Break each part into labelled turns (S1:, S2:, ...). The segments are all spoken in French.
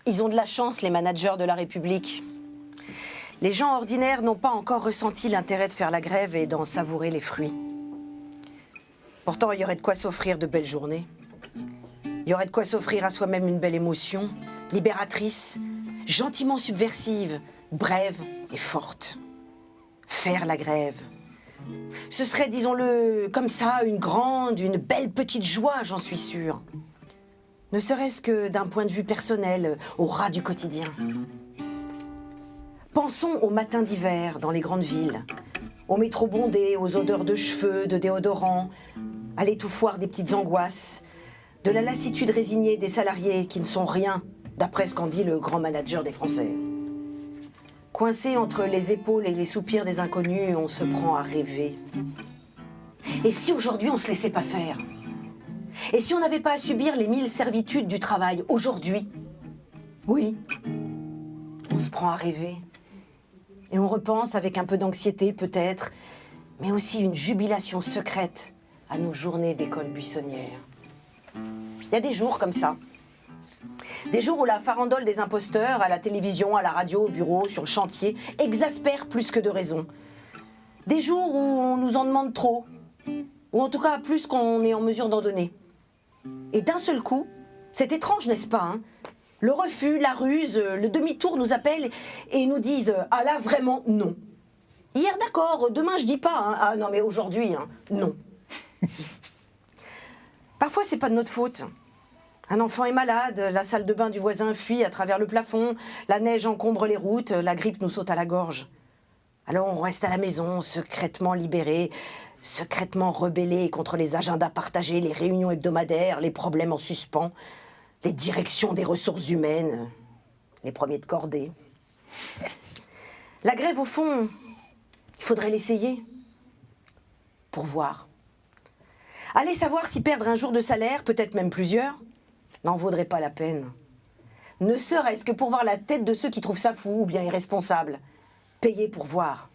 S1: Ils ont de la chance, les managers de la République. Les gens ordinaires n'ont pas encore ressenti l'intérêt de faire la grève et d'en savourer les fruits. Pourtant, il y aurait de quoi s'offrir de belles journées. Il y aurait de quoi s'offrir à soi-même une belle émotion, libératrice, gentiment subversive, brève et forte. Faire la grève. Ce serait, disons-le, comme ça, une belle petite joie, j'en suis sûre. Ne serait-ce que d'un point de vue personnel, au ras du quotidien. Pensons aux matins d'hiver dans les grandes villes, aux métros bondés, aux odeurs de cheveux, de déodorants, à l'étouffoir des petites angoisses, de la lassitude résignée des salariés qui ne sont rien, d'après ce qu'en dit le grand manager des Français. Coincés entre les épaules et les soupirs des inconnus, on se prend à rêver. Et si aujourd'hui on se laissait pas faire ? Et si on n'avait pas à subir les 1000 servitudes du travail aujourd'hui ? Oui, on se prend à rêver. Et on repense avec un peu d'anxiété peut-être, mais aussi une jubilation secrète à nos journées d'école buissonnière. Il y a des jours comme ça. Des jours où la farandole des imposteurs, à la télévision, à la radio, au bureau, sur le chantier, exaspère plus que de raison. Des jours où on nous en demande trop, ou en tout cas plus qu'on est en mesure d'en donner. Et d'un seul coup, c'est étrange, n'est-ce pas, hein ? Le refus, la ruse, le demi-tour nous appellent et nous disent « Ah là, vraiment, non ». Hier, d'accord, demain, je dis pas, hein. Ah non, mais aujourd'hui, hein, non. Parfois, c'est pas de notre faute. Un enfant est malade, la salle de bain du voisin fuit à travers le plafond, la neige encombre les routes, la grippe nous saute à la gorge. Alors on reste à la maison, secrètement libéré, secrètement rebellé contre les agendas partagés, les réunions hebdomadaires, les problèmes en suspens, les directions des ressources humaines, les premiers de cordée. La grève, au fond, il faudrait l'essayer pour voir. Allez savoir si perdre un jour de salaire, peut-être même plusieurs, n'en vaudrait pas la peine. Ne serait-ce que pour voir la tête de ceux qui trouvent ça fou ou bien irresponsable. Payer pour voir,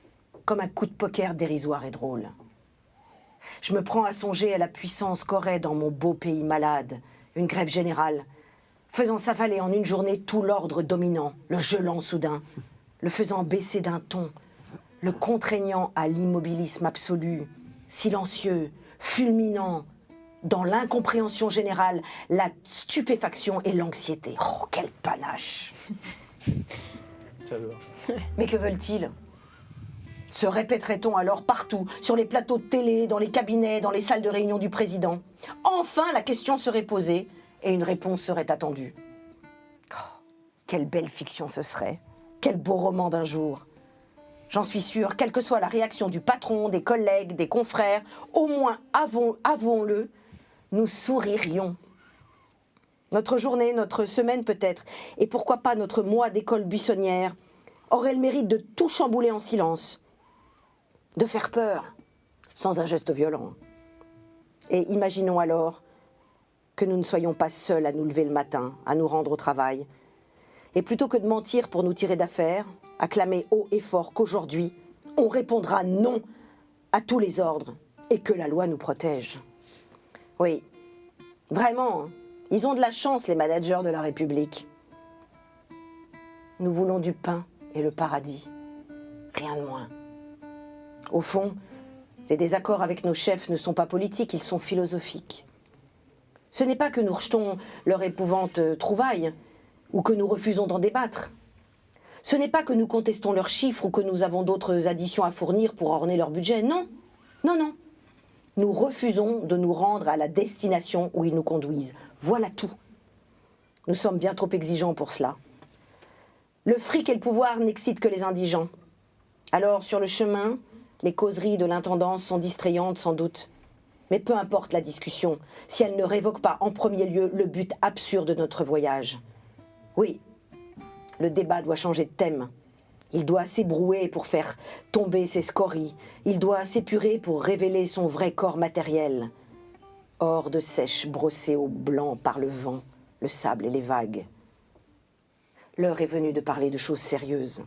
S1: comme un coup de poker dérisoire et drôle. Je me prends à songer à la puissance qu'aurait dans mon beau pays malade une grève générale, faisant s'affaler en une journée tout l'ordre dominant, le gelant soudain, le faisant baisser d'un ton, le contraignant à l'immobilisme absolu, silencieux, fulminant, dans l'incompréhension générale, la stupéfaction et l'anxiété. Oh, quel panache!
S2: J'adore.
S1: Mais que veulent-ils? Se répéterait-on alors partout, sur les plateaux de télé, dans les cabinets, dans les salles de réunion du président? Enfin, la question serait posée et une réponse serait attendue. Oh, quelle belle fiction ce serait! Quel beau roman d'un jour! J'en suis sûre, quelle que soit la réaction du patron, des collègues, des confrères, au moins, avouons-le, nous souririons. Notre journée, notre semaine peut-être, et pourquoi pas notre mois d'école buissonnière, aurait le mérite de tout chambouler en silence, de faire peur, sans un geste violent. Et imaginons alors que nous ne soyons pas seuls à nous lever le matin, à nous rendre au travail, et plutôt que de mentir pour nous tirer d'affaire, acclamer haut et fort qu'aujourd'hui, on répondra non à tous les ordres et que la loi nous protège. Oui, vraiment, ils ont de la chance, les managers de la République. Nous voulons du pain et le paradis, rien de moins. Au fond, les désaccords avec nos chefs ne sont pas politiques, ils sont philosophiques. Ce n'est pas que nous rejetons leur épouvante trouvaille ou que nous refusons d'en débattre. Ce n'est pas que nous contestons leurs chiffres ou que nous avons d'autres additions à fournir pour orner leur budget. Non, non, non. Nous refusons de nous rendre à la destination où ils nous conduisent. Voilà tout. Nous sommes bien trop exigeants pour cela. Le fric et le pouvoir n'excitent que les indigents. Alors, sur le chemin, les causeries de l'intendance sont distrayantes sans doute. Mais peu importe la discussion, si elle ne révoque pas en premier lieu le but absurde de notre voyage. Oui, le débat doit changer de thème. Il doit s'ébrouer pour faire tomber ses scories. Il doit s'épurer pour révéler son vrai corps matériel. Hors de sèche brossée au blanc par le vent, le sable et les vagues. L'heure est venue de parler de choses sérieuses.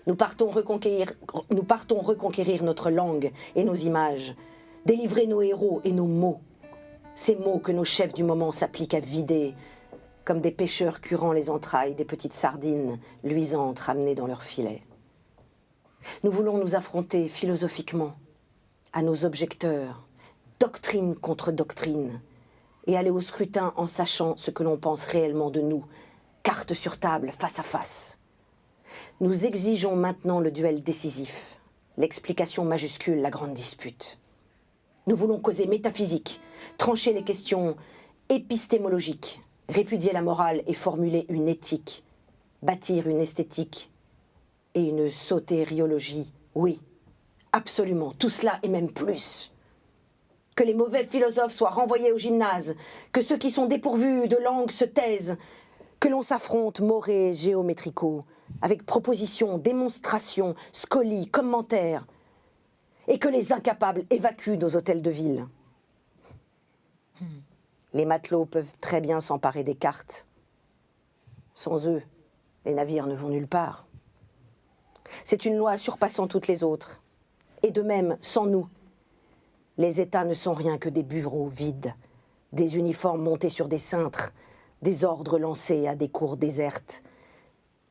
S1: Nous partons reconquérir notre langue et nos images, délivrer nos héros et nos mots. Ces mots que nos chefs du moment s'appliquent à vider, comme des pêcheurs curant les entrailles des petites sardines luisantes ramenées dans leurs filets. Nous voulons nous affronter philosophiquement à nos objecteurs, doctrine contre doctrine, et aller au scrutin en sachant ce que l'on pense réellement de nous, carte sur table, face à face. Nous exigeons maintenant le duel décisif, l'explication majuscule, la grande dispute. Nous voulons causer métaphysique, trancher les questions épistémologiques, répudier la morale et formuler une éthique, bâtir une esthétique et une sotériologie, oui, absolument, tout cela et même plus. Que les mauvais philosophes soient renvoyés au gymnase, que ceux qui sont dépourvus de langue se taisent, que l'on s'affronte moré géométrico, avec propositions, démonstrations, scolies, commentaires, et que les incapables évacuent nos hôtels de ville. Les matelots peuvent très bien s'emparer des cartes. Sans eux, les navires ne vont nulle part. C'est une loi surpassant toutes les autres. Et de même, sans nous, les États ne sont rien que des bureaux vides, des uniformes montés sur des cintres, des ordres lancés à des cours désertes.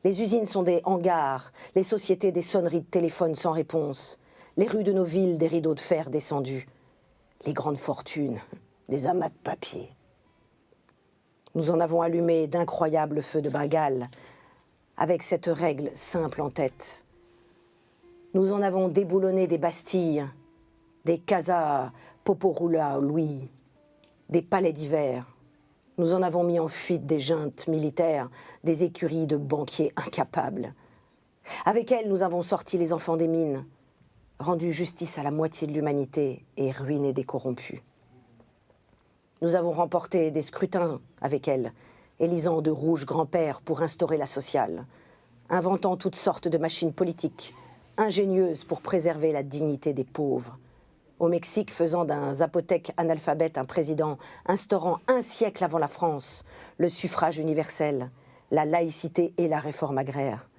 S1: Les usines sont des hangars, les sociétés des sonneries de téléphone sans réponse, les rues de nos villes des rideaux de fer descendus, les grandes fortunes des amas de papier. Nous en avons allumé d'incroyables feux de Bengale, avec cette règle simple en tête. Nous en avons déboulonné des bastilles, des casas Poporula Louis, des palais d'hiver. Nous en avons mis en fuite des juntes militaires, des écuries de banquiers incapables. Avec elles, nous avons sorti les enfants des mines, rendu justice à la moitié de l'humanité et ruiné des corrompus. Nous avons remporté des scrutins avec elles, élisant de rouges grands-pères pour instaurer la sociale, inventant toutes sortes de machines politiques, ingénieuses pour préserver la dignité des pauvres. Au Mexique, faisant d'un zapotèque analphabète un président, instaurant un siècle avant la France le suffrage universel, la laïcité et la réforme agraire.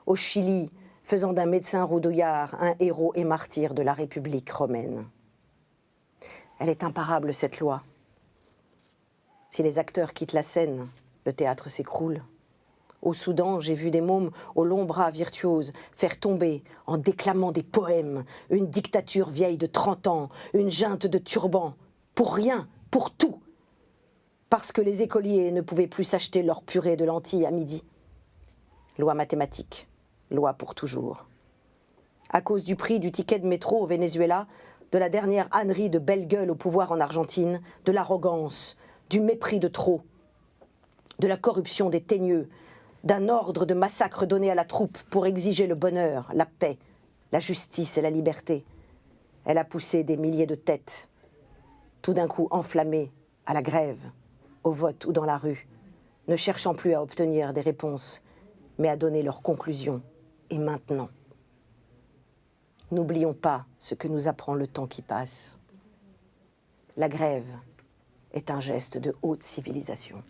S1: Au Chili, faisant d'un médecin roudouillard un héros et martyr de la République romaine. Elle est imparable, cette loi. Si les acteurs quittent la scène, le théâtre s'écroule. Au Soudan, j'ai vu des mômes aux longs bras virtuoses faire tomber, en déclamant des poèmes, une dictature vieille de 30 ans, une junte de turbans, pour rien, pour tout, parce que les écoliers ne pouvaient plus s'acheter leur purée de lentilles à midi. Loi mathématique, loi pour toujours. À cause du prix du ticket de métro au Venezuela, de la dernière ânerie de belle gueule au pouvoir en Argentine, de l'arrogance, du mépris de trop, de la corruption des teigneux, d'un ordre de massacre donné à la troupe pour exiger le bonheur, la paix, la justice et la liberté. Elle a poussé des milliers de têtes, tout d'un coup enflammées, à la grève, au vote ou dans la rue, ne cherchant plus à obtenir des réponses, mais à donner leurs conclusions, et maintenant. N'oublions pas ce que nous apprend le temps qui passe. La grève est un geste de haute civilisation.